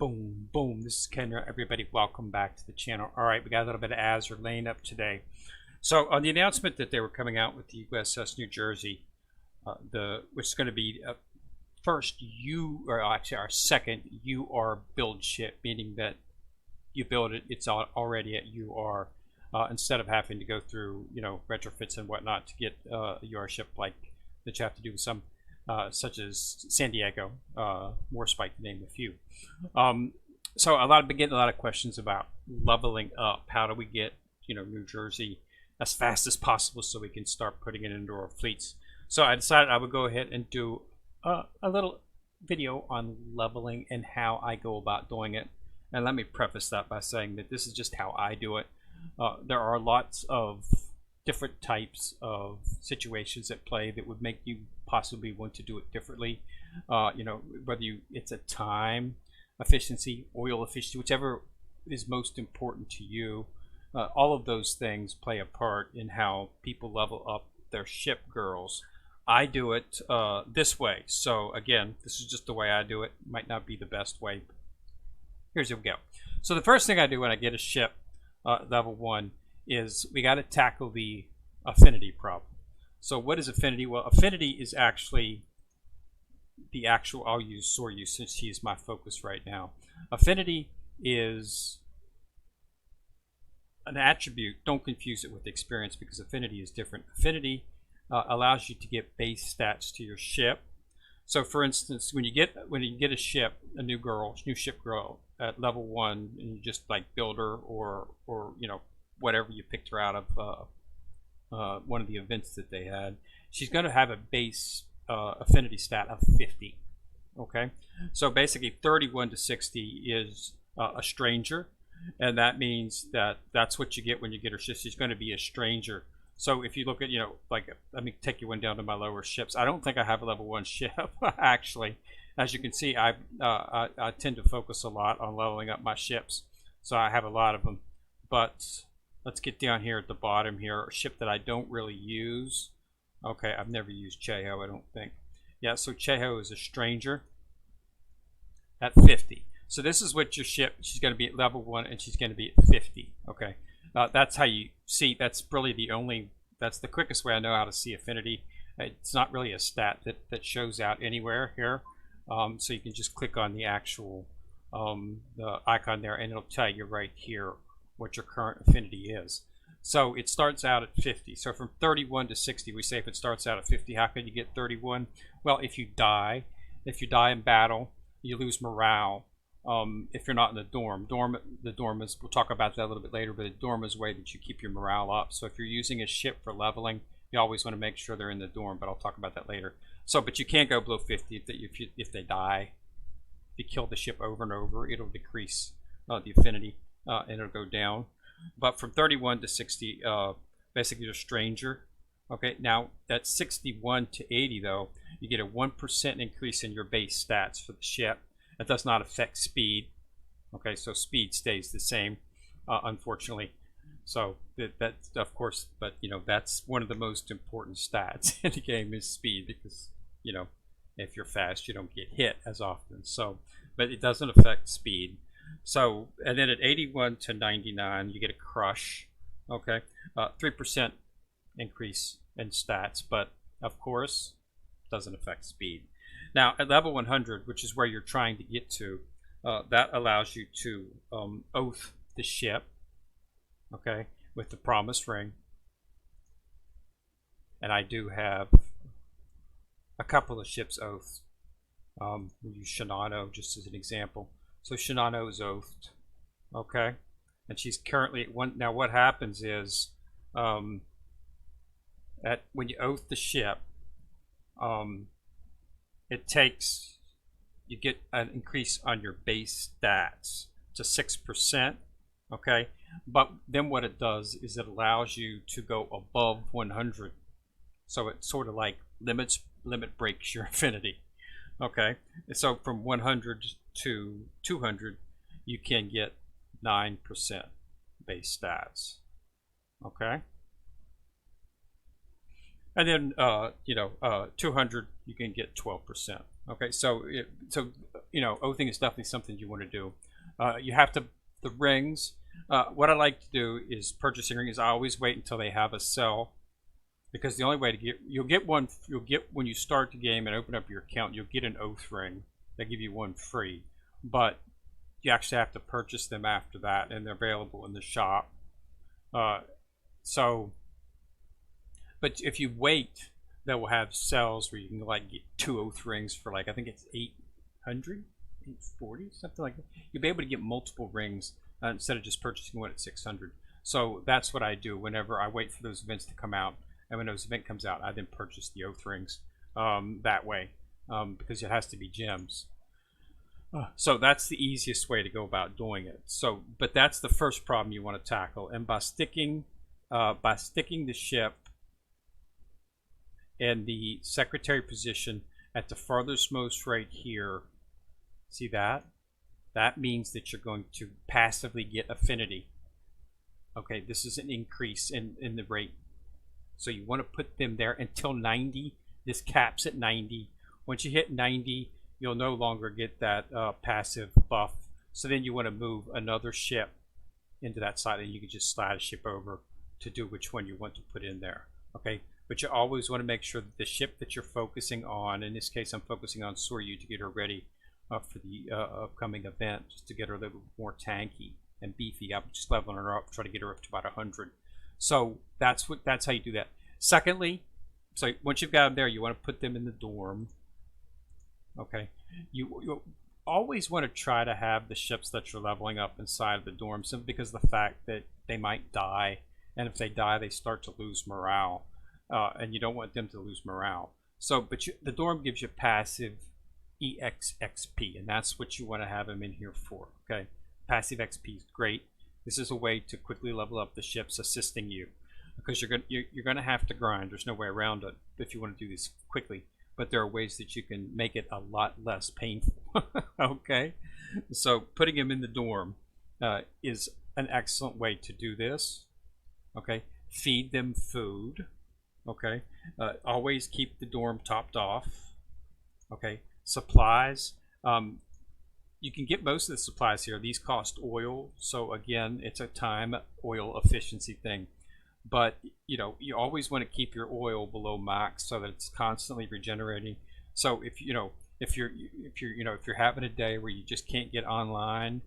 Boom, boom. This is Ken. Everybody, welcome back to the channel. All right, we got a little bit of Azur Lane up today. So on the announcement that they were coming out with the USS New Jersey, which is going to be actually our second UR build ship, meaning that you build it, it's already at UR, instead of having to go through, retrofits and whatnot to get a UR ship like that you have to do with some. Such as San Diego, Warspite, to name a few. So I've been getting a lot of questions about leveling up. How do we get New Jersey as fast as possible so we can start putting it into our fleets? So I decided I would go ahead and do a little video on leveling and how I go about doing it. And let me preface that by saying that this is just how I do it. There are lots of different types of situations at play that would make you possibly want to do it differently. Whether it's a time efficiency, oil efficiency, whichever is most important to you. All of those things play a part in how people level up their ship girls. I do it this way. So again, this is just the way I do it. Might not be the best way. Here's how we go. So the first thing I do when I get a ship level 1 is we got to tackle the affinity problem. So what is affinity? Well, affinity is actually the actual, I'll use sortie since he is my focus right now. Affinity is an attribute. Don't confuse it with experience because affinity is different. Affinity allows you to get base stats to your ship. So for instance, when you get a ship, a new ship girl at level 1, and you just like build her or whatever you picked her out of one of the events that they had, she's going to have a base affinity stat of 50. Okay, so basically 31 to 60 is a stranger, and that means that's what you get when you get her ship. She's going to be a stranger. So if you look at, let me take you one down to my lower ships. I don't think I have a level 1 ship actually. As you can see, I tend to focus a lot on leveling up my ships, so I have a lot of them. But let's get down here at the bottom here, a ship that I don't really use. Okay, I've never used Cheho, I don't think. Yeah, so Cheho is a stranger at 50. So this is what your ship, she's going to be at level 1 and she's going to be at 50. Okay, that's how you see, that's really that's the quickest way I know how to see affinity. It's not really a stat that shows out anywhere here. So you can just click on the actual the icon there and it'll tell you right here what your current affinity is. So it starts out at 50. So from 31 to 60, we say if it starts out at 50, how can you get 31? Well, if you die in battle, you lose morale. If you're not in the dorm is, we'll talk about that a little bit later, but a dorm is a way that you keep your morale up. So if you're using a ship for leveling, you always want to make sure they're in the dorm, but I'll talk about that later. So, but you can't go below 50 if they die. If you kill the ship over and over, it'll decrease the affinity and it'll go down. But from 31 to 60, basically you're a stranger. Okay, now that's 61 to 80 though. You get a 1% increase in your base stats for the ship. That does not affect speed. Okay, so speed stays the same, unfortunately. So that of course, but that's one of the most important stats in the game is speed, because if you're fast you don't get hit as often. So, but it doesn't affect speed. So, and then at 81 to 99 you get a crush. Okay, 3% increase in stats, but of course doesn't affect speed. Now at level 100, which is where you're trying to get to, that allows you to oath the ship. Okay, with the promise ring. And I do have a couple of ships oathed. We'll use Shinano just as an example. So Shinano is oathed. Okay, and she's currently at 1. Now what happens is when you oath the ship, you get an increase on your base stats to 6%. Okay, but then what it does is it allows you to go above 100. So it sort of like limit breaks your affinity. Okay, so from 100 to 200 you can get 9% base stats. Okay, and then 200 you can get 12%. Okay, so oathing is definitely something you want to do. You have to the rings. What I like to do is purchasing rings. I always wait until they have a sell, because the only way to you'll get when you start the game and open up your account, you'll get an oath ring. They give you one free, but you actually have to purchase them after that, and they're available in the shop. But if you wait, they will have sales where you can like get 2 oath rings for like, I think it's 800, 840, something like that. You'll be able to get multiple rings instead of just purchasing one at 600. So that's what I do whenever I wait for those events to come out. And when those event comes out, I then purchase the oath rings that way, because it has to be gems. So that's the easiest way to go about doing it. So, but that's the first problem you want to tackle. And by sticking the ship in the secretary position at the farthest most right here, see that? That means that you're going to passively get affinity. Okay, this is an increase in the rate. So you want to put them there until 90. This caps at 90. Once you hit 90, you'll no longer get that passive buff. So then you want to move another ship into that side, and you can just slide a ship over to do which one you want to put in there. Okay, but you always want to make sure that the ship that you're focusing on, in this case I'm focusing on Soryu to get her ready for the upcoming event, just to get her a little more tanky and beefy. I'm just leveling her up, try to get her up to about 100. So that's how you do that. Secondly, so once you've got them there, you want to put them in the dorm. Okay, you always want to try to have the ships that you're leveling up inside of the dorm, simply because of the fact that they might die, and if they die, they start to lose morale, and you don't want them to lose morale. So, but the dorm gives you passive EXP, and that's what you want to have them in here for. Okay, passive XP is great. This is a way to quickly level up the ships, assisting you, because you're gonna have to grind. There's no way around it if you want to do this quickly. But there are ways that you can make it a lot less painful. Okay, so putting them in the dorm is an excellent way to do this. Okay, feed them food. Okay, always keep the dorm topped off. Okay, supplies. You can get most of the supplies here. These cost oil, so again, it's a time oil efficiency thing. But you always want to keep your oil below max so that it's constantly regenerating. So if you're having a day where you just can't get online,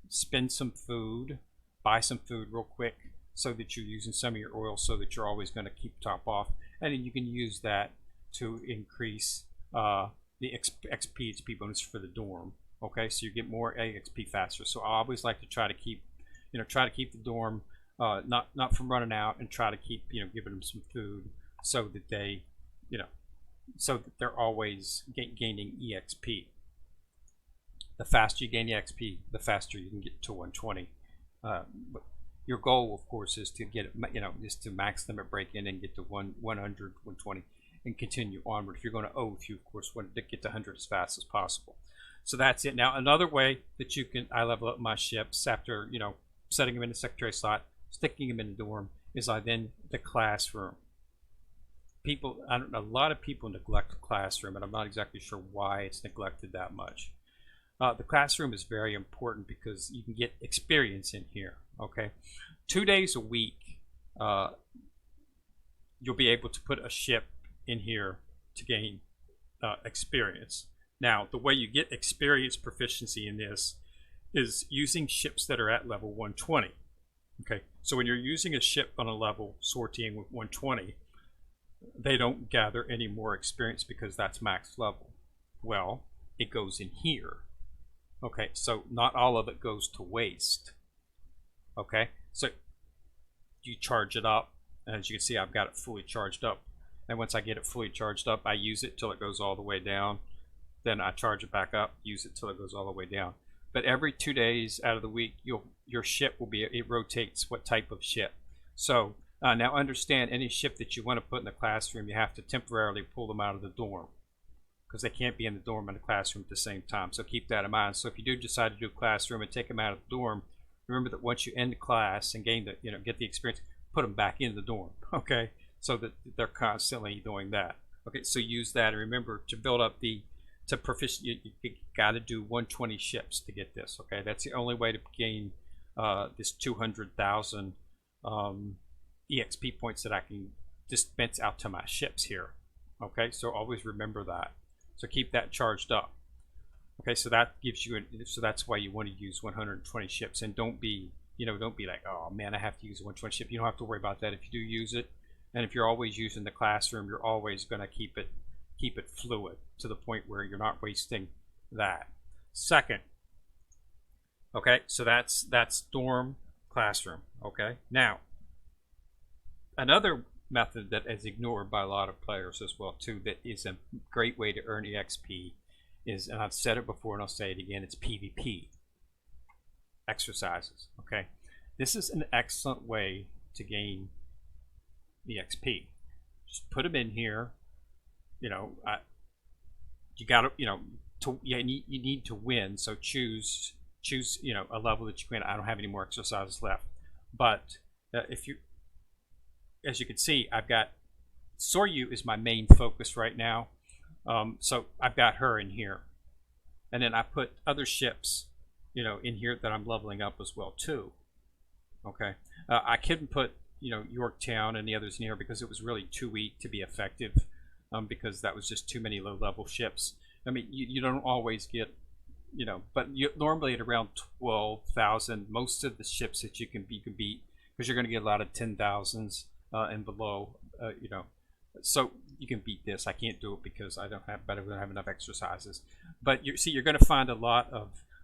spend some food, buy some food real quick, so that you're using some of your oil, so that you're always going to keep top off, and then you can use that to increase the XP bonus for the dorm. Okay, so you get more XP faster. So I always like to try to keep the dorm not from running out, and try to keep giving them some food, so that they so that they're always gaining EXP. The faster you gain EXP, the faster you can get to 120. But your goal, of course, is to get is to max limit break in and get to 100, 120, and continue onward. If you're going to oath, you of course want to get to 100 as fast as possible. So that's it. Now another way that I level up my ships after setting them in the secretary slot, sticking them in the dorm, is I then the classroom. A lot of people neglect the classroom, and I'm not exactly sure why it's neglected that much. The classroom is very important because you can get experience in here. Okay, 2 days a week, you'll be able to put a ship in here to gain experience. Now, the way you get experience proficiency in this is using ships that are at level 120. Okay, so when you're using a ship on a level sortieing with 120, they don't gather any more experience because that's max level. Well, it goes in here. Okay, so not all of it goes to waste. Okay, so you charge it up, and as you can see, I've got it fully charged up. And once I get it fully charged up, I use it till it goes all the way down. Then I charge it back up, use it till it goes all the way down. But every 2 days out of the week, your ship will it rotates what type of ship. So now understand, any ship that you want to put in the classroom, you have to temporarily pull them out of the dorm, because they can't be in the dorm and the classroom at the same time. So keep that in mind. So if you do decide to do a classroom and take them out of the dorm, remember that once you end the class and gain get the experience, put them back in the dorm. Okay, so that they're constantly doing that. Okay, so use that, and remember to build up the to proficient, you got to do 120 ships to get this. Okay, that's the only way to gain this 200,000 EXP points that I can dispense out to my ships here. Okay, so always remember that. So keep that charged up. Okay, so that gives you, so that's why you want to use 120 ships, and don't be, don't be like, oh man, I have to use a 120 ship. You don't have to worry about that if you do use it, and if you're always using the classroom, you're always going to keep it fluid to the point where you're not wasting that. Second, okay, so that's dorm classroom. Okay, now another method that is ignored by a lot of players as well too, that is a great way to earn EXP is, and I've said it before and I'll say it again, it's PvP exercises. Okay, this is an excellent way to gain EXP. Just put them in here. You got to, you need to win. So choose a level that you win. I don't have any more exercises left, but if you, as you can see, I've got Soryu is my main focus right now. So I've got her in here, and then I put other ships, in here that I'm leveling up as well too. Okay, I couldn't put Yorktown and the others in here because it was really too weak to be effective, because that was just too many low-level ships. I mean, you don't always get, but normally at around 12,000, most of the ships that you can beat, because you're going to get a lot of 10,000s and below, so you can beat this. I can't do it because I don't have enough exercises. But you're going to find a lot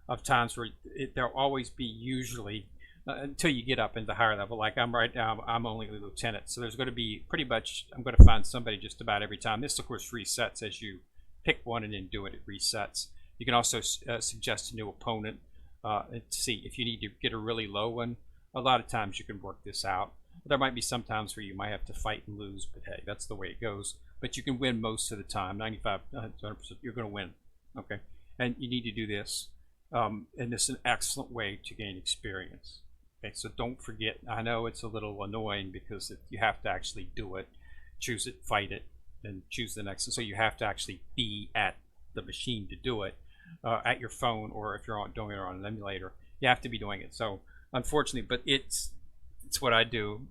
of times where there'll always be, usually, until you get up into higher level. Like I'm right now, I'm only a lieutenant, so there's going to be pretty much, I'm going to find somebody just about every time. This of course resets as you pick one and then do it. It resets. You can also suggest a new opponent and see if you need to get a really low one. A lot of times you can work this out. There might be some times where you might have to fight and lose, but hey, that's the way it goes. But you can win most of the time. 95, 100%, you're going to win. Okay, and you need to do this, and this is an excellent way to gain experience. Okay, so don't forget. I know it's a little annoying because you have to actually do it, choose it, fight it, and choose the next. And so you have to actually be at the machine to do it, at your phone, or if you're doing it on an emulator, you have to be doing it. So unfortunately, but it's what I do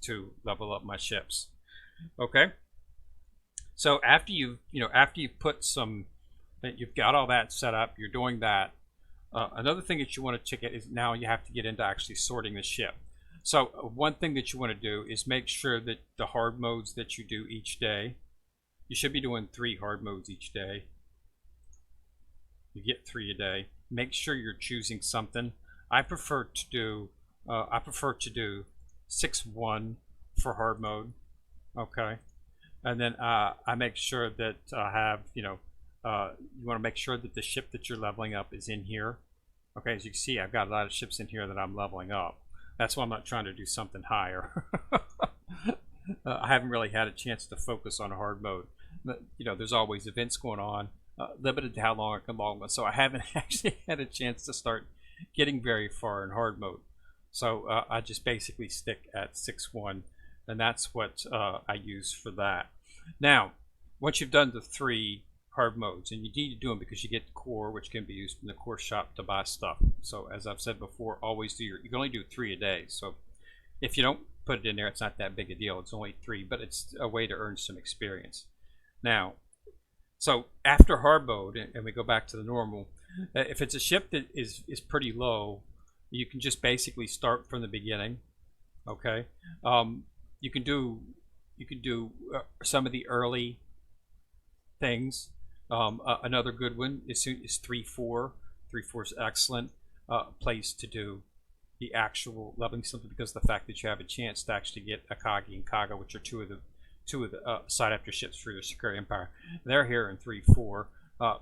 to level up my ships. Okay, so after you've put some, you've got all that set up, you're doing that. Another thing that you want to check it is now you have to get into actually sorting the ship. So one thing that you want to do is make sure that the hard modes that you do each day, you should be doing 3 hard modes each day. You get 3 a day. Make sure you're choosing something. I prefer to do 6-1 for hard mode. Okay, and then I make sure that I have, you want to make sure that the ship that you're leveling up is in here. Okay, as you can see, I've got a lot of ships in here that I'm leveling up. That's why I'm not trying to do something higher. I haven't really had a chance to focus on hard mode. But, there's always events going on, limited to how long I can log them. So I haven't actually had a chance to start getting very far in hard mode. So I just basically stick at 6-1, and that's what I use for that. Now, once you've done the 3 hard modes, and you need to do them because you get core, which can be used in the core shop to buy stuff. So as I've said before, always do you can only do 3 a day. So if you don't put it in there, it's not that big a deal. It's only 3, but it's a way to earn some experience. Now, so after hard mode, and we go back to the normal, if it's a ship that is pretty low, you can just basically start from the beginning. Okay, you can do some of the early things. Another good one is 3-4. 3-4 is excellent place to do the actual leveling, simply because of the fact that you have a chance to actually get Akagi and Kaga, which are two of the side after ships for the Secure Empire. They're here in 3-4.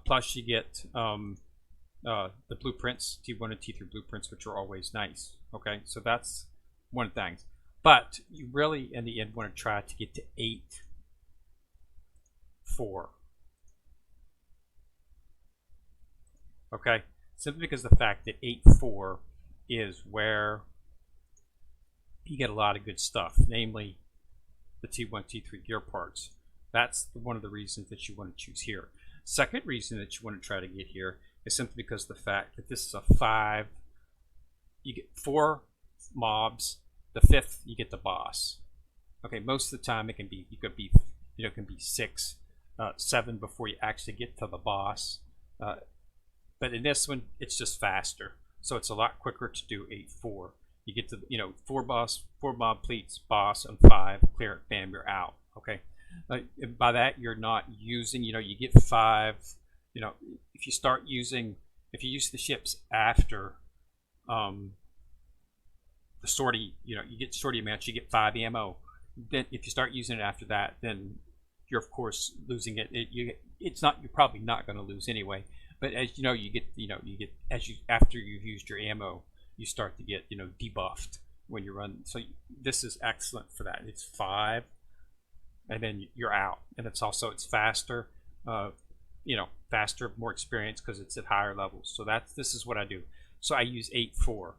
Plus you get the blueprints, T1 and T3 blueprints, which are always nice. Okay, so that's one of the things. But you really, in the end, want to try to get to 8-4. Okay, simply because of the fact that 8-4 is where you get a lot of good stuff, namely the T1, T3 gear parts. That's one of the reasons that you want to choose here. Second reason that you want to try to get here is simply because of the fact that this is a 5. You get 4 mobs. The 5th, you get the boss. Okay, most of the time it can be, it can be 6, 7 before you actually get to the boss. But in this one, it's just faster, so it's a lot quicker to do 8-4. You get to 4 mob pleats, boss, and 5 clear it, bam, you're out. Okay, by that you're not using, you get 5. If you use the ships after the sortie, you get sortie amounts, you get 5 ammo. Then if you start using it after that, then you're of course losing it. You're probably not going to lose anyway. But as you get after you've used your ammo, you start to get debuffed when you run. So this is excellent for that. It's 5, and then you're out, and it's faster. Faster, more experience because it's at higher levels. So this is what I do. So I use 8-4 for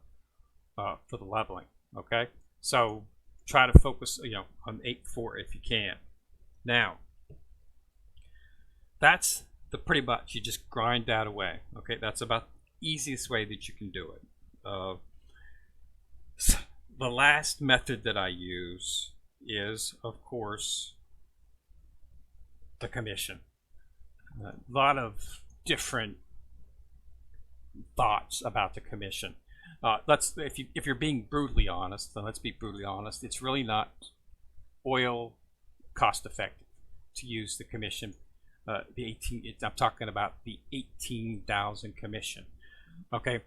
the leveling. Okay, so try to focus on 8-4 if you can. Now that's pretty much, you just grind that away. Okay, that's about the easiest way that you can do it. The last method that I use is, of course, the commission. A lot of different thoughts about the commission. If you're being brutally honest, then let's be brutally honest. It's really not oil cost effective to use the commission. I'm talking about the 18,000 commission. Okay,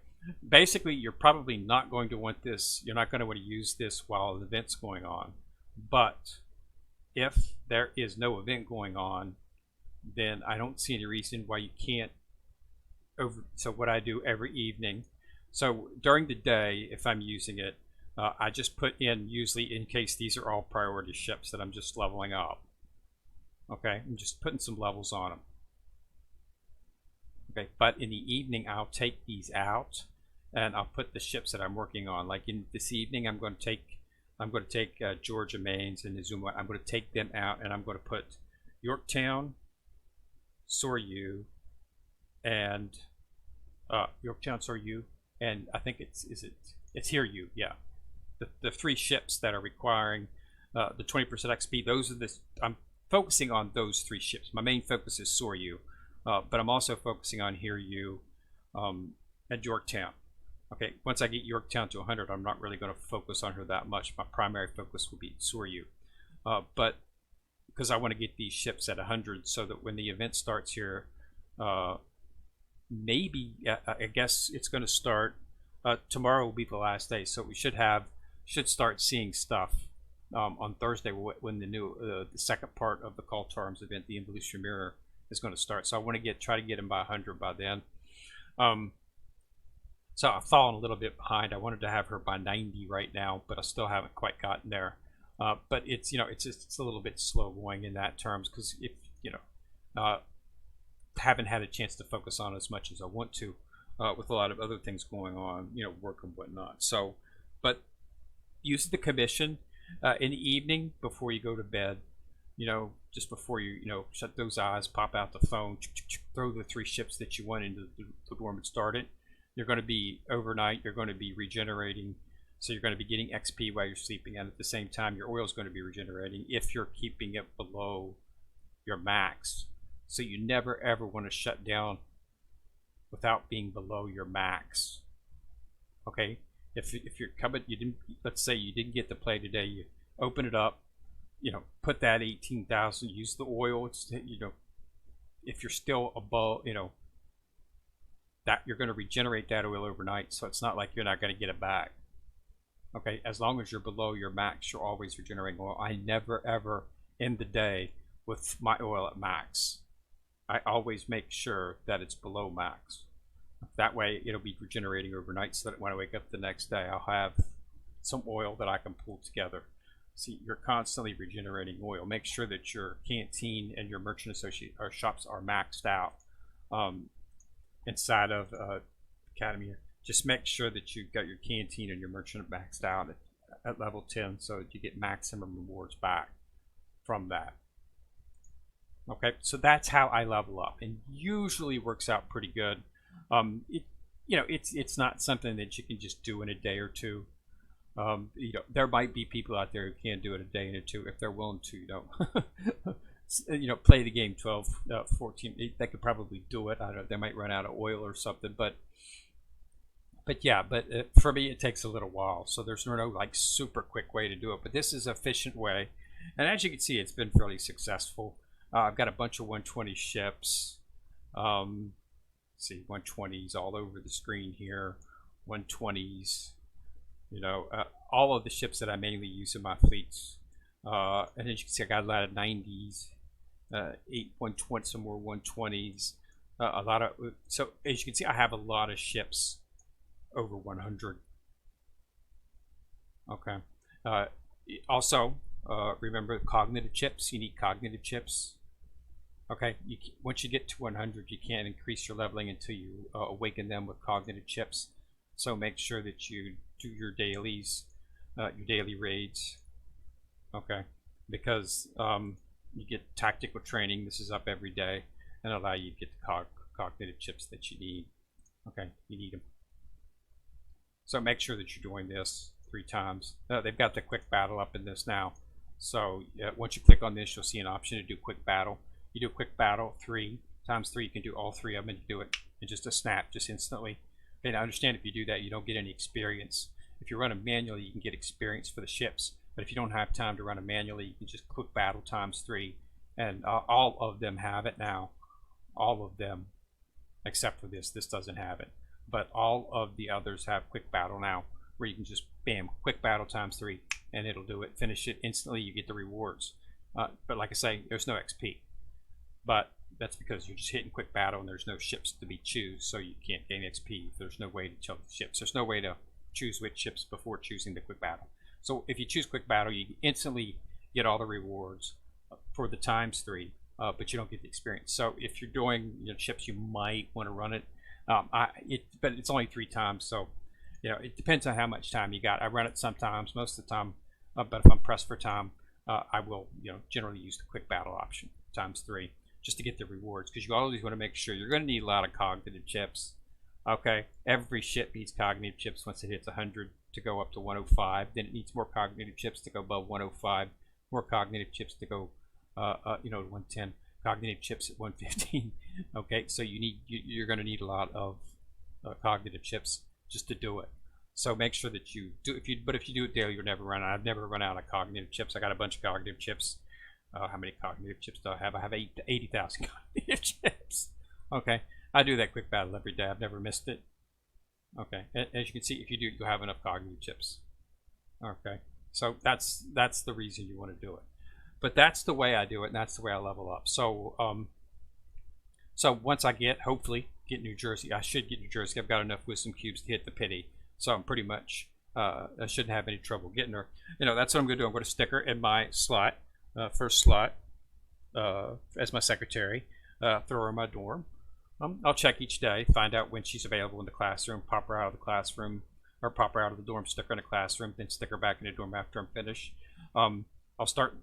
basically you're probably not going to want this. You're not going to want to use this while the event's going on. But if there is no event going on, then I don't see any reason why you can't. So what I do every evening. So during the day, if I'm using it, I just put in, usually in case these are all priority ships that I'm just leveling up. Okay, I'm just putting some levels on them. Okay, but in the evening I'll take these out and I'll put the ships that I'm working on. Like in this evening, I'm going to take Georgia Mains and Izuma. I'm going to take them out and I'm going to put Yorktown, Soryu, and Yorktown, Soryu, and I think it's Hiryu. Yeah, the 3 ships that are requiring the 20% XP. Those are I'm focusing on those 3 ships. My main focus is Soryu, but I'm also focusing on Hiryu and Yorktown. Okay, once I get Yorktown to 100, I'm not really going to focus on her that much. My primary focus will be Soryu, but because I want to get these ships at 100 so that when the event starts here, maybe I guess it's going to start tomorrow will be the last day, so we should start seeing stuff on Thursday when the second part of the Call to Arms event, the Evolution Mirror, is going to start. So I want to try to get him by 100 by then. So I've fallen a little bit behind. I wanted to have her by 90 right now, but I still haven't quite gotten there. But it's it's a little bit slow going in that terms because if haven't had a chance to focus on as much as I want to with a lot of other things going on, work and whatnot. So, but use the commission in the evening before you go to bed. Just before you shut those eyes, pop out the phone, throw the 3 ships that you want into the dorm and start it. You're going to be overnight. You're going to be regenerating. So you're going to be getting XP while you're sleeping, and at the same time your oil is going to be regenerating if you're keeping it below your max. So you never ever want to shut down without being below your max. Okay, if you're coming, let's say you didn't get to play today, you open it up, put that 18,000, use the oil. It's if you're still above, that you're going to regenerate that oil overnight, so it's not like you're not going to get it back. Okay, as long as you're below your max, you're always regenerating oil. I never ever end the day with my oil at max. I always make sure that it's below max. That way it'll be regenerating overnight so that when I wake up the next day, I'll have some oil that I can pull together. See, you're constantly regenerating oil. Make sure that your canteen and your merchant associate or shops are maxed out inside of Academy. Just make sure that you've got your canteen and your merchant maxed out at level 10 so that you get maximum rewards back from that. Okay, so that's how I level up, and usually works out pretty good. It, it's not something that you can just do in a day or two. There might be people out there who can't do it a day or two if they're willing to. Play the game 12, 14. They could probably do it. I don't know. They might run out of oil or something, but yeah. But for me, it takes a little while. So there's no like super quick way to do it. But this is an efficient way, and as you can see, it's been fairly successful. I've got a bunch of 120 ships. See 120s all over the screen here. 120s. All of the ships that I mainly use in my fleets. And as you can see, I got a lot of 90s, 120, some more 120s, a lot of. So as you can see, I have a lot of ships over 100. Okay. Also, remember cognitive chips. You need cognitive chips. Okay. Once you get to 100, you can't increase your leveling until you awaken them with cognitive chips. So make sure that you do your dailies, your daily raids. Okay, because you get tactical training. This is up every day and allow you to get the cognitive chips that you need. Okay, you need them. So make sure that you're doing this 3 times. They've got the quick battle up in this now. So once you click on this, you'll see an option to do quick battle. You do a quick battle 3 times 3. You can do all 3 of them, and you do it in just a snap, just instantly. Okay, now understand if you do that, you don't get any experience. If you run them manually, you can get experience for the ships. But if you don't have time to run them manually, you can just quick battle times 3. And all of them have it now. All of them, except for this. This doesn't have it. But all of the others have quick battle now, where you can just, bam, quick battle times 3, and it'll do it. Finish it instantly, you get the rewards. But like I say, there's no XP. But that's because you're just hitting quick battle and there's no ships to be choose, so you can't gain XP. There's no way to choose ships. There's no way to choose which ships before choosing the quick battle. So if you choose quick battle, you instantly get all the rewards for the times 3, but you don't get the experience. So if you're doing ships, you might want to run it. But it's only 3 times, so it depends on how much time you got. I run it sometimes, most of the time, but if I'm pressed for time, I will generally use the quick battle option times 3 just to get the rewards, because you always want to make sure you're going to need a lot of cognitive chips. Okay, every ship needs cognitive chips once it hits 100 to go up to 105. Then it needs more cognitive chips to go above 105. More cognitive chips to go, 110. Cognitive chips at 115. Okay, so you're going to need a lot of cognitive chips just to do it. So make sure that you do. If you do it daily, you'll never run out. I've never run out of cognitive chips. I got a bunch of cognitive chips. How many cognitive chips do I have? I have 80,000 cognitive chips. Okay, I do that quick battle every day. I've never missed it. Okay, as you can see, if you do, you'll have enough cognitive chips. Okay, so that's the reason you want to do it. But that's the way I do it, and that's the way I level up. So so once I hopefully get New Jersey, I should get New Jersey. I've got enough wisdom cubes to hit the pity, so I'm pretty much I shouldn't have any trouble getting her. That's what I'm going to do. I'm going to stick her in my slot. First slot as my secretary, throw her in my dorm. I'll check each day, find out when she's available in the classroom, pop her out of the classroom, or pop her out of the dorm, stick her in the classroom, then stick her back in the dorm after I'm finished. I'll start,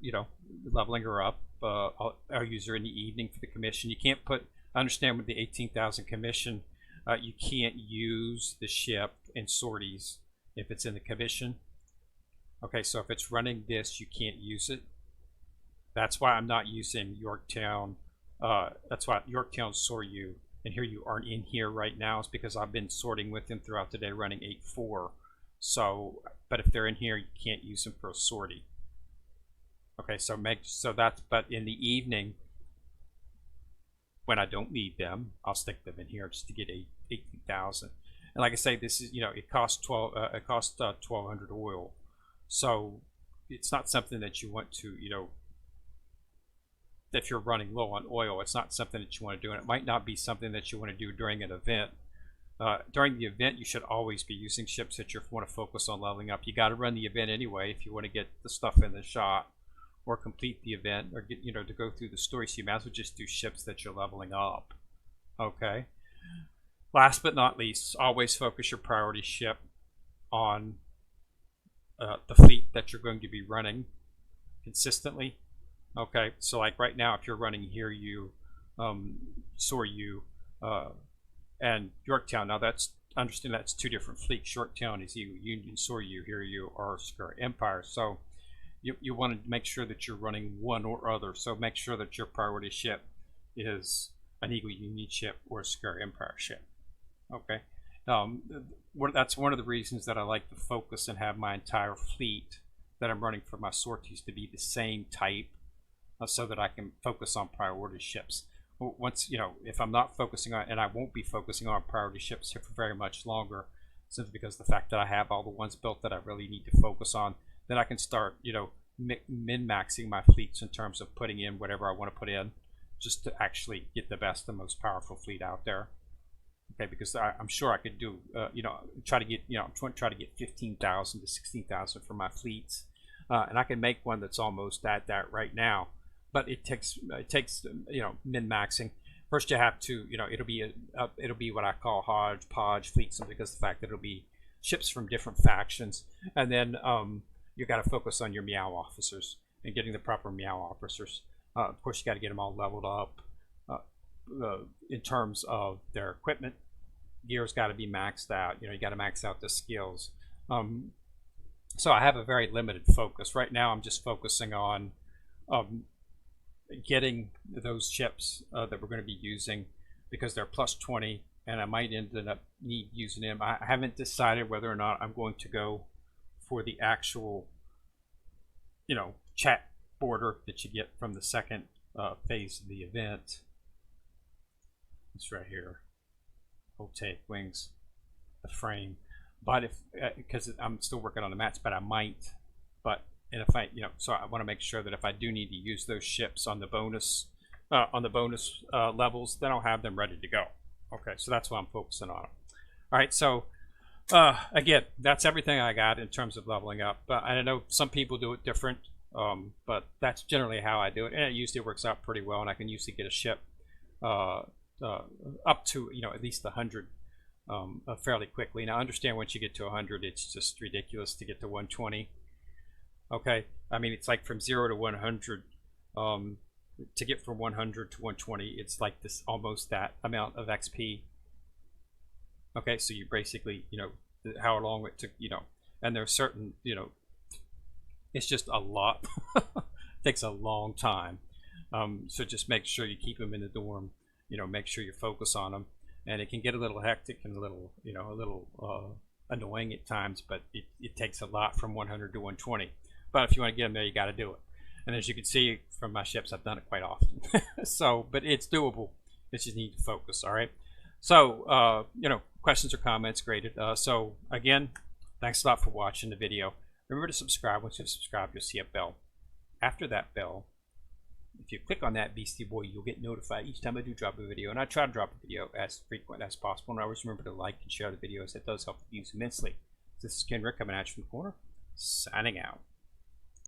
leveling her up. I'll use her in the evening for the commission. You can't understand with the 18,000 commission, you can't use the ship in sorties if it's in the commission. Okay, so if it's running this, you can't use it. That's why I'm not using Yorktown. That's why Yorktown sort you, and here you aren't in here right now. It's because I've been sorting with them throughout the day, running 8-4. So, but if they're in here, you can't use them for a sortie. Okay, but in the evening, when I don't need them, I'll stick them in here just to get 18,000. And like I say, this is it costs 1,200 oil, so it's not something that you want to if you're running low on oil, it's not something that you want to do, and it might not be something that you want to do during an event. During the event, you should always be using ships that you want to focus on leveling up. You got to run the event anyway if you want to get the stuff in the shot or complete the event or get to go through the story. So you might as well just do ships that you're leveling up. Okay. Last but not least, always focus your priority ship on the fleet that you're going to be running consistently. Okay, so like right now, if you're running here, you Soryu, and Yorktown. Now that's understand that's two different fleets. Yorktown is Union Soryu. Here you are Scar Empire. So you want to make sure that you're running one or other. So make sure that your priority ship is an Eagle Union ship or a Scar Empire ship. Okay, that's one of the reasons that I like to focus and have my entire fleet that I'm running for my sorties to be the same type, so that I can focus on priority ships. Once, if I'm not focusing on, and I won't be focusing on priority ships here for very much longer, simply because of the fact that I have all the ones built that I really need to focus on, then I can start, min-maxing my fleets in terms of putting in whatever I want to put in, just to actually get the best and most powerful fleet out there. Okay, because I'm sure I could do, try to get, I'm trying to get 15,000 to 16,000 for my fleets, and I can make one that's almost at that right now. But it takes min-maxing. First, you have to, it'll be what I call hodgepodge fleet, simply because of the fact that it'll be ships from different factions, and then you got to focus on your meow officers and getting the proper meow officers. Of course, you got to get them all leveled up in terms of their equipment. Gear's got to be maxed out. You got to max out the skills. So I have a very limited focus right now. I'm just focusing on getting those ships that we're going to be using, because they're plus 20, and I might end up using them. I haven't decided whether or not I'm going to go for the actual, chat border that you get from the second phase of the event. It's right here. Voltaic wings, the frame. But if because I'm still working on the mats, but I might. But and if I, so I want to make sure that if I do need to use those ships on the bonus levels, then I'll have them ready to go. Okay, so that's what I'm focusing on. All right, so again, that's everything I got in terms of leveling up. I know some people do it different, but that's generally how I do it, and it usually works out pretty well. And I can usually get a ship up to at least 100 fairly quickly. Now, understand once you get to 100, it's just ridiculous to get to 120. Okay, I mean, it's like from 0 to 100. To get from 100 to 120, it's like this, almost that amount of XP. Okay, so you basically, how long it took, and there's certain, it's just a lot. It takes a long time. So just make sure you keep them in the dorm. Make sure you focus on them, and it can get a little hectic and a little, annoying at times. But it takes a lot from 100 to 120. But if you want to get them there, you got to do it. And as you can see from my ships, I've done it quite often. So, but it's doable. You just need to focus. All right. So, questions or comments, graded. So again, thanks a lot for watching the video. Remember to subscribe. Once you've subscribed, you'll see a bell. After that bell, if you click on that beastie boy, you'll get notified each time I do drop a video. And I try to drop a video as frequent as possible. And always remember to like and share the videos. That does help the views immensely. This is Ken Rick coming at you from the corner, signing out.